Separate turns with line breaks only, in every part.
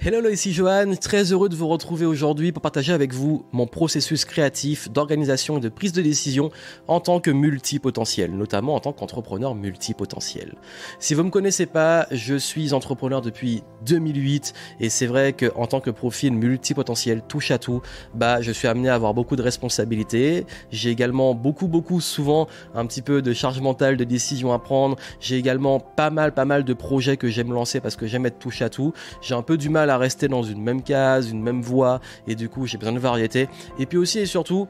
Hello, ici Johan, très heureux de vous retrouver aujourd'hui pour partager avec vous mon processus créatif d'organisation et de prise de décision en tant que multipotentiel, notamment en tant qu'entrepreneur multipotentiel. Si vous ne me connaissez pas, je suis entrepreneur depuis 2008 et c'est vrai qu'en tant que profil multipotentiel touche à tout, je suis amené à avoir beaucoup de responsabilités. J'ai également souvent un petit peu de charge mentale, de décisions à prendre. J'ai également pas mal de projets que j'aime lancer parce que j'aime être touche à tout. J'ai un peu du mal à rester dans une même case, une même voie, et du coup j'ai besoin de variété. Et puis aussi et surtout,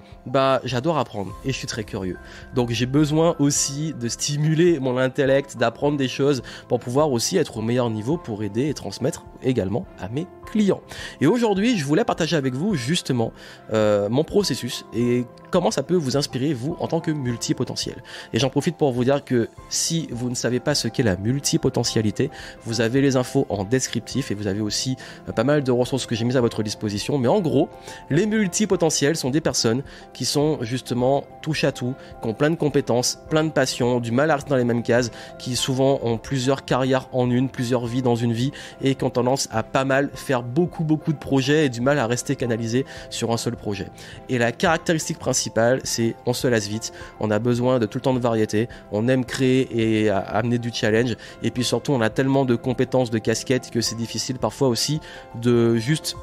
j'adore apprendre et je suis très curieux. Donc j'ai besoin aussi de stimuler mon intellect, d'apprendre des choses pour pouvoir aussi être au meilleur niveau pour aider et transmettre également à mes clients. Et aujourd'hui, je voulais partager avec vous justement mon processus et comment ça peut vous inspirer vous en tant que multipotentiel. Et j'en profite pour vous dire que si vous ne savez pas ce qu'est la multipotentialité, vous avez les infos en descriptif et vous avez aussi pas mal de ressources que j'ai mises à votre disposition. Mais en gros, les multipotentiels sont des personnes qui sont justement touche à tout, qui ont plein de compétences, plein de passions, du mal à rester dans les mêmes cases, qui souvent ont plusieurs carrières en une, plusieurs vies dans une vie et qui ont tendance à pas mal faire beaucoup de projets et du mal à rester canalisé sur un seul projet. Et la caractéristique principale, c'est on se lasse vite, on a besoin de tout le temps de variété, on aime créer et amener du challenge, et puis surtout on a tellement de compétences, de casquettes que c'est difficile parfois aussi de juste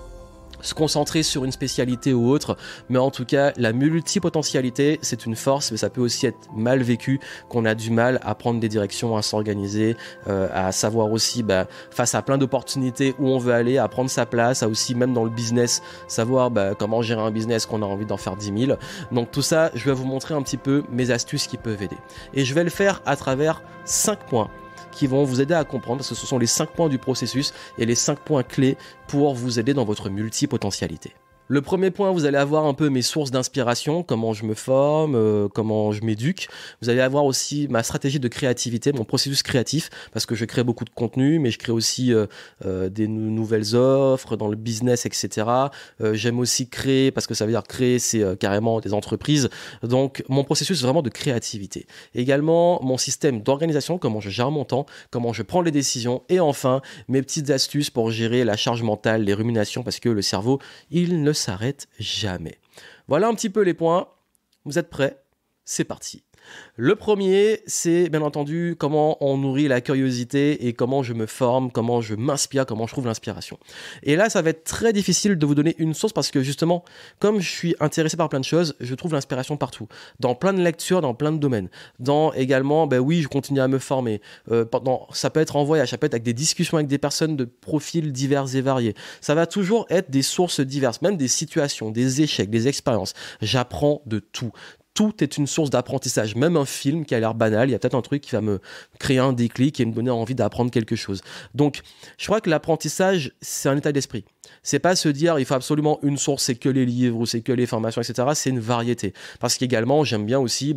se concentrer sur une spécialité ou autre. Mais en tout cas, la multipotentialité, c'est une force, mais ça peut aussi être mal vécu, qu'on a du mal à prendre des directions, à s'organiser, à savoir aussi, face à plein d'opportunités où on veut aller, à prendre sa place, à aussi, même dans le business, savoir comment gérer un business, qu'on a envie d'en faire 10 000. Donc tout ça, je vais vous montrer un petit peu mes astuces qui peuvent aider. Et je vais le faire à travers 5 points qui vont vous aider à comprendre, parce que ce sont les 5 points du processus et les 5 points clés pour vous aider dans votre multipotentialité. Le premier point, vous allez avoir un peu mes sources d'inspiration, comment je me forme, comment je m'éduque. Vous allez avoir aussi ma stratégie de créativité, mon processus créatif, parce que je crée beaucoup de contenu, mais je crée aussi des nouvelles offres dans le business, etc. J'aime aussi créer, parce que ça veut dire créer, c'est carrément des entreprises. Donc, mon processus vraiment de créativité. Également, mon système d'organisation, comment je gère mon temps, comment je prends les décisions. Et enfin, mes petites astuces pour gérer la charge mentale, les ruminations, parce que le cerveau, il ne s'arrête jamais. Voilà un petit peu les points. Vous êtes prêts? C'est parti. Le premier, c'est bien entendu comment on nourrit la curiosité et comment je me forme, comment je m'inspire, comment je trouve l'inspiration. Et là, ça va être très difficile de vous donner une source parce que justement, comme je suis intéressé par plein de choses, je trouve l'inspiration partout. Dans plein de lectures, dans plein de domaines. Dans également, oui, je continue à me former. Ça peut être en voyage, ça peut être avec des discussions avec des personnes de profils divers et variés. Ça va toujours être des sources diverses, même des situations, des échecs, des expériences. J'apprends de tout. Tout est une source d'apprentissage. Même un film qui a l'air banal, il y a peut-être un truc qui va me créer un déclic et me donner envie d'apprendre quelque chose. Donc, je crois que l'apprentissage, c'est un état d'esprit. C'est pas se dire, il faut absolument une source, c'est que les livres ou c'est que les formations, etc. C'est une variété. Parce qu'également, j'aime bien aussi,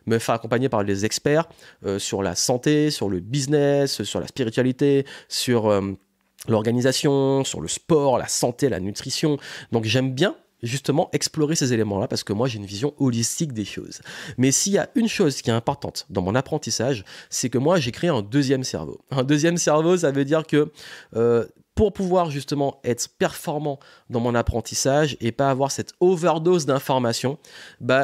me faire accompagner par des experts sur la santé, sur le business, sur la spiritualité, sur l'organisation, sur le sport, la santé, la nutrition. Donc, j'aime bien justement explorer ces éléments-là parce que moi j'ai une vision holistique des choses. Mais s'il y a une chose qui est importante dans mon apprentissage, c'est que moi j'ai créé un deuxième cerveau. Un deuxième cerveau, ça veut dire que pour pouvoir justement être performant dans mon apprentissage et pas avoir cette overdose d'informations,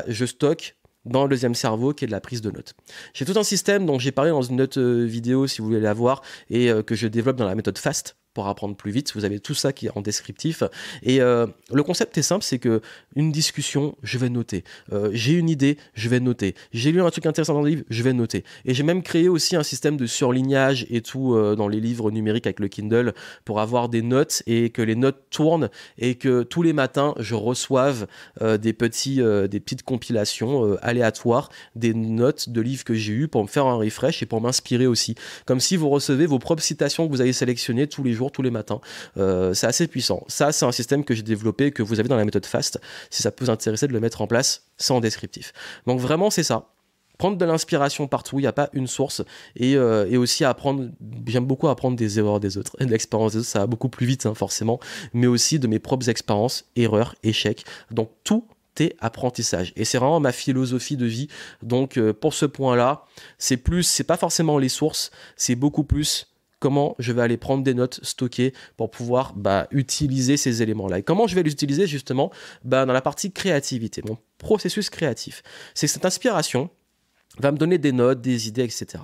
je stocke dans le deuxième cerveau qui est de la prise de notes. J'ai tout un système dont j'ai parlé dans une autre vidéo si vous voulez la voir et que je développe dans la méthode FAST pour apprendre plus vite. Vous avez tout ça qui est en descriptif. Et le concept est simple, c'est que une discussion, je vais noter. J'ai une idée, je vais noter. J'ai lu un truc intéressant dans le livre, je vais noter. Et j'ai même créé aussi un système de surlignage et tout dans les livres numériques avec le Kindle pour avoir des notes et que les notes tournent et que tous les matins, je reçoive des petites compilations aléatoires, des notes de livres que j'ai eus pour me faire un refresh et pour m'inspirer aussi. Comme si vous recevez vos propres citations que vous avez sélectionnées tous les jours, tous les matins. C'est assez puissant. Ça, c'est un système que j'ai développé, que vous avez dans la méthode FAST. Si ça peut vous intéresser de le mettre en place, c'est en descriptif. Donc vraiment, c'est ça. Prendre de l'inspiration partout, il n'y a pas une source. Et aussi apprendre, j'aime beaucoup apprendre des erreurs des autres. Et de l'expérience des autres, ça va beaucoup plus vite, forcément. Mais aussi de mes propres expériences, erreurs, échecs. Donc tout est apprentissage. Et c'est vraiment ma philosophie de vie. Donc pour ce point-là, c'est pas forcément les sources, c'est beaucoup plus comment je vais aller prendre des notes stockées pour pouvoir utiliser ces éléments-là. Et comment je vais les utiliser justement dans la partie créativité, mon processus créatif. C'est cette inspiration va me donner des notes, des idées, etc.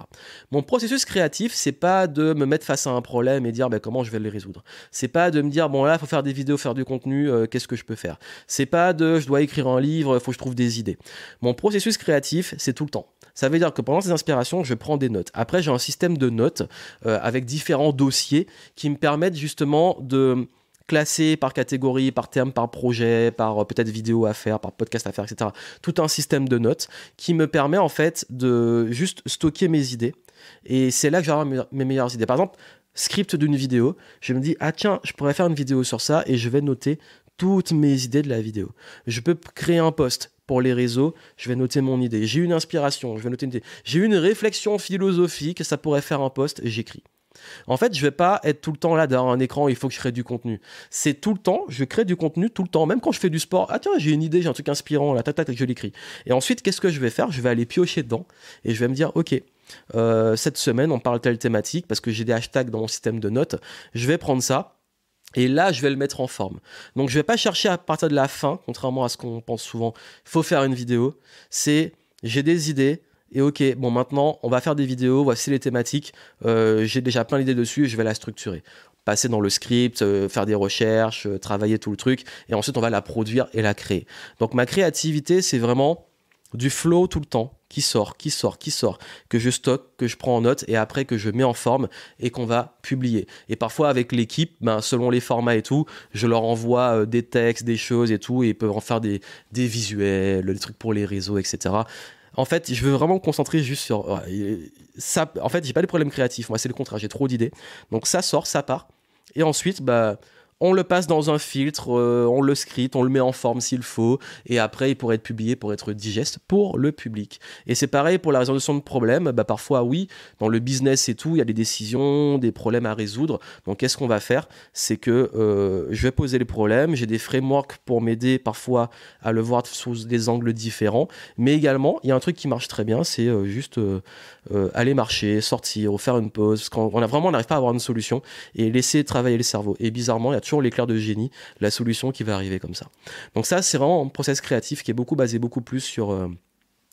Mon processus créatif, c'est pas de me mettre face à un problème et dire comment je vais le résoudre. C'est pas de me dire bon là, il faut faire des vidéos, faire du contenu, qu'est-ce que je peux faire. C'est pas de je dois écrire un livre, il faut que je trouve des idées. Mon processus créatif, c'est tout le temps. Ça veut dire que pendant ces inspirations, je prends des notes. Après, j'ai un système de notes avec différents dossiers qui me permettent justement de classé par catégorie, par thème, par projet, par peut-être vidéo à faire, par podcast à faire, etc. Tout un système de notes qui me permet en fait de juste stocker mes idées. Et c'est là que j'aurai mes meilleures idées. Par exemple, script d'une vidéo, je me dis, ah tiens, je pourrais faire une vidéo sur ça et je vais noter toutes mes idées de la vidéo. Je peux créer un post pour les réseaux, je vais noter mon idée. J'ai une inspiration, je vais noter une idée. J'ai une réflexion philosophique, ça pourrait faire un post, j'écris. En fait, je vais pas être tout le temps là derrière un écran, il faut que je crée du contenu. C'est tout le temps, je crée du contenu tout le temps, même quand je fais du sport. Ah tiens, j'ai une idée, j'ai un truc inspirant, là, tac, tac, je l'écris. Et ensuite, qu'est-ce que je vais faire? Je vais aller piocher dedans et je vais me dire, ok, cette semaine, on parle telle thématique parce que j'ai des hashtags dans mon système de notes. Je vais prendre ça. Et là, je vais le mettre en forme. Donc, je vais pas chercher à partir de la fin, contrairement à ce qu'on pense souvent. Il faut faire une vidéo. J'ai des idées. Et ok, bon maintenant, on va faire des vidéos, voici les thématiques, j'ai déjà plein d'idées dessus, je vais la structurer. Passer dans le script, faire des recherches, travailler tout le truc, et ensuite on va la produire et la créer. Donc ma créativité, c'est vraiment du flow tout le temps, qui sort, que je stocke, que je prends en note, et après que je mets en forme et qu'on va publier. Et parfois avec l'équipe, selon les formats et tout, je leur envoie des textes, des choses et tout, et ils peuvent en faire des visuels, des trucs pour les réseaux, etc. En fait, je veux vraiment me concentrer juste sur ça. En fait, j'ai pas de problème créatif. Moi, c'est le contraire. J'ai trop d'idées. Donc, ça sort, ça part. Et ensuite, on le passe dans un filtre, on le script, on le met en forme s'il faut, et après il pourrait être publié pour être digeste pour le public. Et c'est pareil pour la résolution de problèmes, parfois oui, dans le business et tout, il y a des décisions, des problèmes à résoudre, donc qu'est-ce qu'on va faire? C'est que je vais poser les problèmes, j'ai des frameworks pour m'aider parfois à le voir sous des angles différents, mais également, il y a un truc qui marche très bien, c'est juste aller marcher, sortir, ou faire une pause, parce qu'on n'arrive pas à avoir une solution, et laisser travailler le cerveau. Et bizarrement, il y a toujours l'éclair de génie, la solution qui va arriver comme ça. Donc ça, c'est vraiment un process créatif qui est basé beaucoup plus sur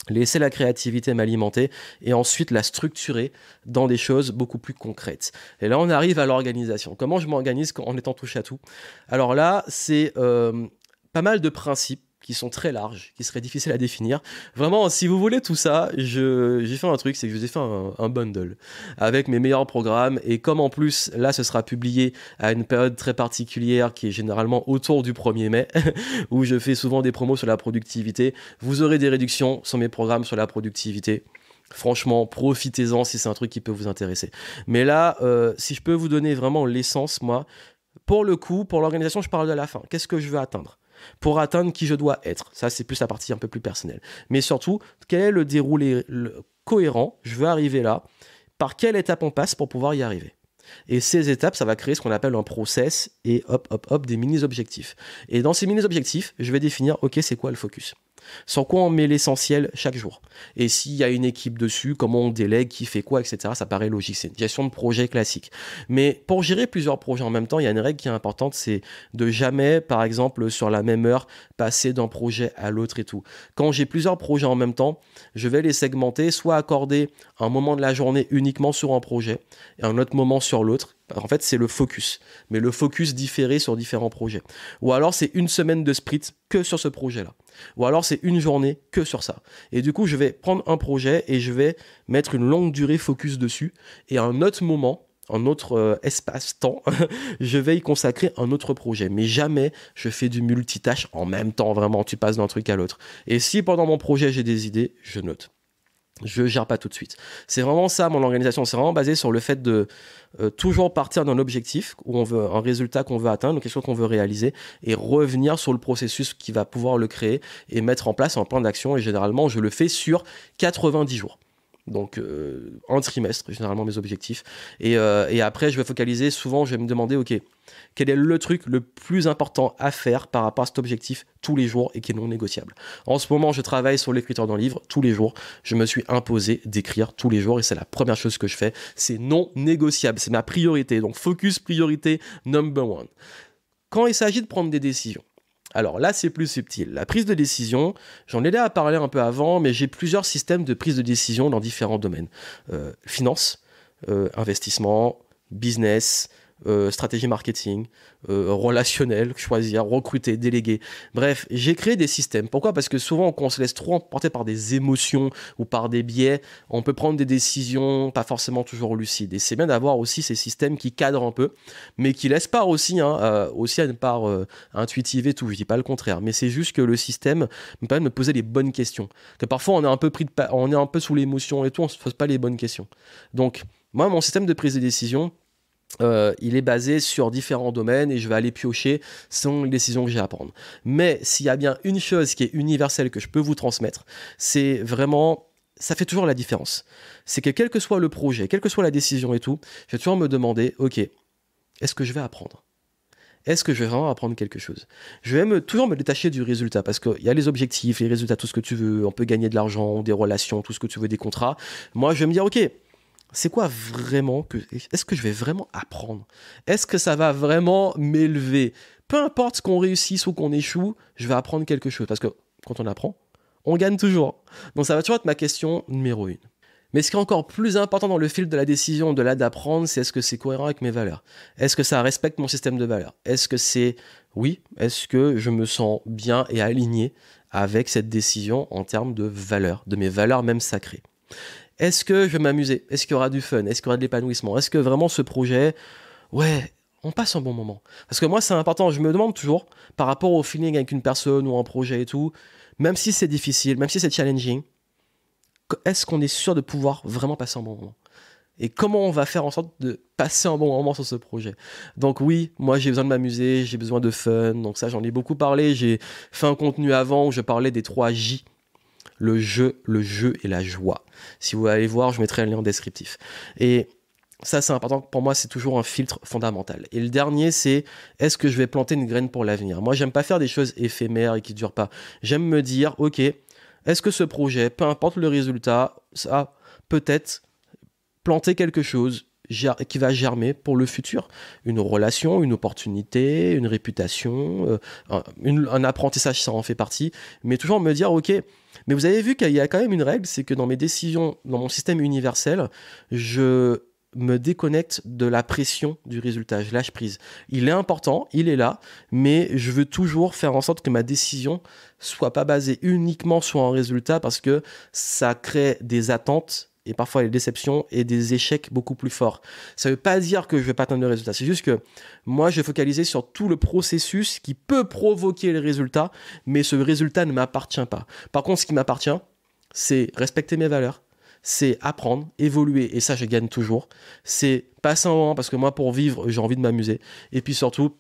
laisser la créativité m'alimenter et ensuite la structurer dans des choses beaucoup plus concrètes. Et là, on arrive à l'organisation. Comment je m'organise en étant touche à tout? Alors là, c'est pas mal de principes qui sont très larges, qui seraient difficiles à définir. Vraiment, si vous voulez tout ça, j'ai fait un truc, c'est que je vous ai fait un bundle avec mes meilleurs programmes, et comme en plus, là, ce sera publié à une période très particulière qui est généralement autour du 1er mai, où je fais souvent des promos sur la productivité, vous aurez des réductions sur mes programmes sur la productivité. Franchement, profitez-en si c'est un truc qui peut vous intéresser. Mais là, si je peux vous donner vraiment l'essence, moi, pour le coup, pour l'organisation, je parle de la fin. Qu'est-ce que je veux atteindre? Pour atteindre qui je dois être. Ça, c'est plus la partie un peu plus personnelle. Mais surtout, quel est le déroulé cohérent? Je veux arriver là. Par quelle étape on passe pour pouvoir y arriver? Et ces étapes, ça va créer ce qu'on appelle un process et des mini-objectifs. Et dans ces mini-objectifs, je vais définir, ok, c'est quoi le focus? Sur quoi on met l'essentiel chaque jour? Et s'il y a une équipe dessus, comment on délègue, qui fait quoi, etc. Ça paraît logique, c'est une gestion de projet classique. Mais pour gérer plusieurs projets en même temps, il y a une règle qui est importante, c'est de jamais, par exemple, sur la même heure, passer d'un projet à l'autre et tout. Quand j'ai plusieurs projets en même temps, je vais les segmenter, soit accorder un moment de la journée uniquement sur un projet et un autre moment sur l'autre. En fait, c'est le focus, mais le focus différé sur différents projets. Ou alors, c'est une semaine de sprint que sur ce projet-là. Ou alors, c'est une journée que sur ça. Et du coup, je vais prendre un projet et je vais mettre une longue durée focus dessus. Et à un autre moment, un autre espace-temps, je vais y consacrer un autre projet. Mais jamais je fais du multitâche en même temps, vraiment, tu passes d'un truc à l'autre. Et si pendant mon projet, j'ai des idées, je note. Je gère pas tout de suite. C'est vraiment ça mon organisation. C'est vraiment basé sur le fait de toujours partir d'un objectif où on veut un résultat qu'on veut atteindre, quelque chose qu'on veut réaliser, et revenir sur le processus qui va pouvoir le créer et mettre en place un plan d'action. Et généralement, je le fais sur 90 jours. Donc, un trimestre, généralement, mes objectifs. Et après, je vais focaliser. Souvent, je vais me demander, OK, quel est le truc le plus important à faire par rapport à cet objectif tous les jours et qui est non négociable. En ce moment, je travaille sur l'écriture d'un livre tous les jours. Je me suis imposé d'écrire tous les jours et c'est la première chose que je fais. C'est non négociable. C'est ma priorité. Donc, focus, priorité, number one. Quand il s'agit de prendre des décisions, alors là, c'est plus subtil. La prise de décision, j'en ai déjà parlé un peu avant, mais j'ai plusieurs systèmes de prise de décision dans différents domaines. Finance, investissement, business, stratégie marketing, relationnel, choisir, recruter, déléguer. Bref, j'ai créé des systèmes. Pourquoi ? Parce que souvent, quand on se laisse trop emporter par des émotions ou par des biais, on peut prendre des décisions pas forcément toujours lucides. Et c'est bien d'avoir aussi ces systèmes qui cadrent un peu, mais qui laissent part aussi, aussi à une part intuitive et tout. Je dis pas le contraire, mais c'est juste que le système me permet de me poser les bonnes questions. Que parfois, on est un peu on est un peu sous l'émotion et tout, on se pose pas les bonnes questions. Donc, moi, mon système de prise de décision, il est basé sur différents domaines et je vais aller piocher selon les décisions que j'ai à prendre. Mais s'il y a bien une chose qui est universelle que je peux vous transmettre, c'est vraiment, ça fait toujours la différence. C'est que quel que soit le projet, quelle que soit la décision et tout, je vais toujours me demander, ok, est-ce que je vais apprendre ? Est-ce que je vais vraiment apprendre quelque chose ? Je vais toujours me détacher du résultat parce qu'il y a les objectifs, les résultats, tout ce que tu veux, on peut gagner de l'argent, des relations, tout ce que tu veux, des contrats. Moi, je vais me dire, ok, c'est quoi vraiment est-ce que je vais vraiment apprendre ? Est-ce que ça va vraiment m'élever ? Peu importe ce qu'on réussisse ou qu'on échoue, je vais apprendre quelque chose. Parce que quand on apprend, on gagne toujours. Donc ça va toujours être ma question numéro 1. Mais ce qui est encore plus important dans le fil de la décision, de là d'apprendre, c'est est-ce que c'est cohérent avec mes valeurs ? Est-ce que ça respecte mon système de valeurs ? Est-ce que c'est... Oui, est-ce que je me sens bien et aligné avec cette décision en termes de valeurs, de mes valeurs même sacrées ? Est-ce que je vais m'amuser ? Est-ce qu'il y aura du fun ? Est-ce qu'il y aura de l'épanouissement ? Est-ce que vraiment ce projet, ouais, on passe un bon moment ? Parce que moi, c'est important, je me demande toujours, par rapport au feeling avec une personne ou un projet et tout, même si c'est difficile, même si c'est challenging, est-ce qu'on est sûr de pouvoir vraiment passer un bon moment ? Et comment on va faire en sorte de passer un bon moment sur ce projet ? Donc oui, moi j'ai besoin de m'amuser, j'ai besoin de fun, donc ça j'en ai beaucoup parlé, j'ai fait un contenu avant où je parlais des 3 J. Le jeu et la joie. Si vous allez voir, je mettrai un lien en descriptif. Et ça, c'est important. Pour moi, c'est toujours un filtre fondamental. Et le dernier, c'est est-ce que je vais planter une graine pour l'avenir ? Moi, j'aime pas faire des choses éphémères et qui durent pas. J'aime me dire, ok, est-ce que ce projet, peu importe le résultat, ça peut-être planter quelque chose qui va germer pour le futur. Une relation, une opportunité, une réputation, un apprentissage, ça en fait partie. Mais toujours me dire, ok, mais vous avez vu qu'il y a quand même une règle, c'est que dans mes décisions, dans mon système universel, je me déconnecte de la pression du résultat, je lâche prise. Il est important, il est là, mais je veux toujours faire en sorte que ma décision soit pas basée uniquement sur un résultat parce que ça crée des attentes et parfois des déceptions et des échecs beaucoup plus forts. Ça ne veut pas dire que je ne vais pas atteindre le résultat. C'est juste que moi, je vais focaliser sur tout le processus qui peut provoquer le résultat, mais ce résultat ne m'appartient pas. Par contre, ce qui m'appartient, c'est respecter mes valeurs, c'est apprendre, évoluer, et ça, je gagne toujours. C'est passer un moment, parce que moi, pour vivre, j'ai envie de m'amuser. Et puis surtout,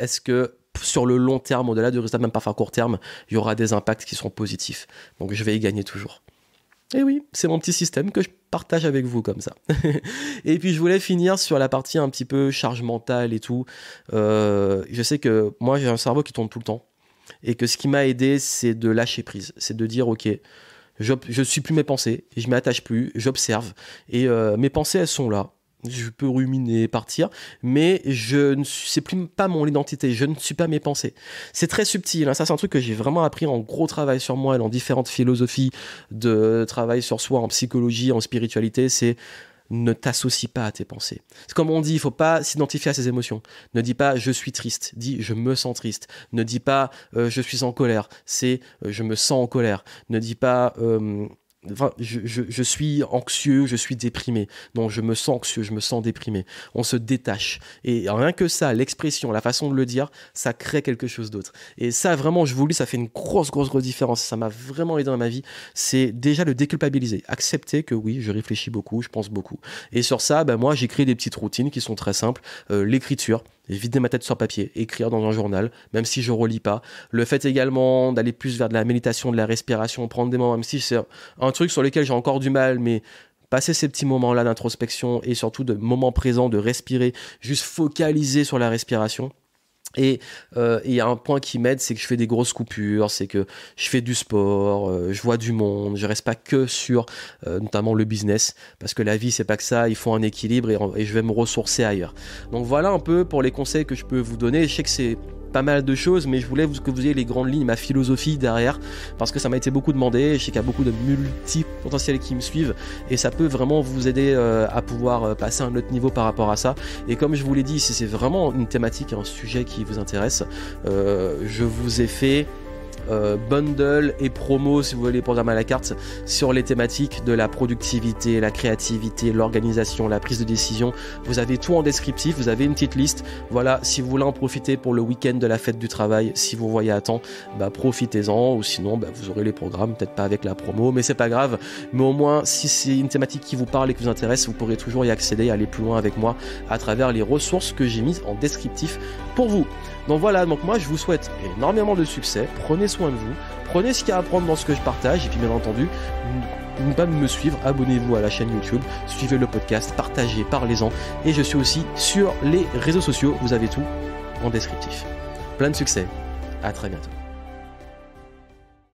est-ce que sur le long terme, au-delà du résultat, même parfois à court terme, il y aura des impacts qui seront positifs. Donc, je vais y gagner toujours. Et oui, c'est mon petit système que je partage avec vous comme ça. Et puis je voulais finir sur la partie un petit peu charge mentale et tout. Je sais que moi j'ai un cerveau qui tourne tout le temps. Et que ce qui m'a aidé, c'est de lâcher prise. C'est de dire, ok, je suis plus mes pensées, je m'y attache plus, j'observe. Et mes pensées, elles sont là. Je peux ruminer, partir, mais c'est plus pas mon identité, je ne suis pas mes pensées. C'est très subtil, hein. Ça c'est un truc que j'ai vraiment appris en gros travail sur moi et dans différentes philosophies de travail sur soi, en psychologie, en spiritualité, c'est ne t'associe pas à tes pensées. C'est comme on dit, il faut pas s'identifier à ses émotions. Ne dis pas je suis triste, dis je me sens triste. Ne dis pas je suis en colère, c'est je me sens en colère. Ne dis pas je suis anxieux, je suis déprimé. Non, je me sens anxieux, je me sens déprimé. On se détache. Et rien que ça, l'expression, la façon de le dire, ça crée quelque chose d'autre. Et ça, vraiment, je vous le dis, ça fait une grosse différence. Ça m'a vraiment aidé dans ma vie. C'est déjà le déculpabiliser. Accepter que oui, je réfléchis beaucoup, je pense beaucoup. Et sur ça, moi, j'ai créé des petites routines qui sont très simples. L'écriture. vider ma tête sur papier, écrire dans un journal, même si je relis pas. Le fait également d'aller plus vers de la méditation, de la respiration, prendre des moments, même si c'est un truc sur lequel j'ai encore du mal, mais passer ces petits moments-là d'introspection et surtout de moments présents, de respirer, juste focaliser sur la respiration. Et il y a un point qui m'aide, c'est que je fais des grosses coupures, c'est que je fais du sport, je vois du monde, je reste pas que sur notamment le business, parce que la vie c'est pas que ça, il faut un équilibre et je vais me ressourcer ailleurs. Donc voilà un peu pour les conseils que je peux vous donner. Je sais que c'est pas mal de choses, mais je voulais que vous ayez les grandes lignes, ma philosophie derrière, parce que ça m'a été beaucoup demandé. Je sais qu'il y a beaucoup de multi-potentiels qui me suivent et ça peut vraiment vous aider à pouvoir passer à un autre niveau par rapport à ça. Et comme je vous l'ai dit, si c'est vraiment une thématique, un sujet qui vous intéresse, je vous ai fait bundle et promo, si vous voulez, les programmes à la carte sur les thématiques de la productivité, la créativité, l'organisation, la prise de décision. Vous avez tout en descriptif, vous avez une petite liste. Voilà, si vous voulez en profiter pour le week-end de la fête du travail, si vous voyez à temps, profitez-en, ou sinon vous aurez les programmes, peut-être pas avec la promo, mais c'est pas grave. Mais au moins, si c'est une thématique qui vous parle et qui vous intéresse, vous pourrez toujours y accéder et aller plus loin avec moi à travers les ressources que j'ai mises en descriptif pour vous. Donc voilà, donc moi je vous souhaite énormément de succès, prenez soin de vous, prenez ce qu'il y a à prendre dans ce que je partage, et puis bien entendu, n'oubliez pas de me suivre, abonnez-vous à la chaîne YouTube, suivez le podcast, partagez, parlez-en, et je suis aussi sur les réseaux sociaux, vous avez tout en descriptif. Plein de succès, à très bientôt.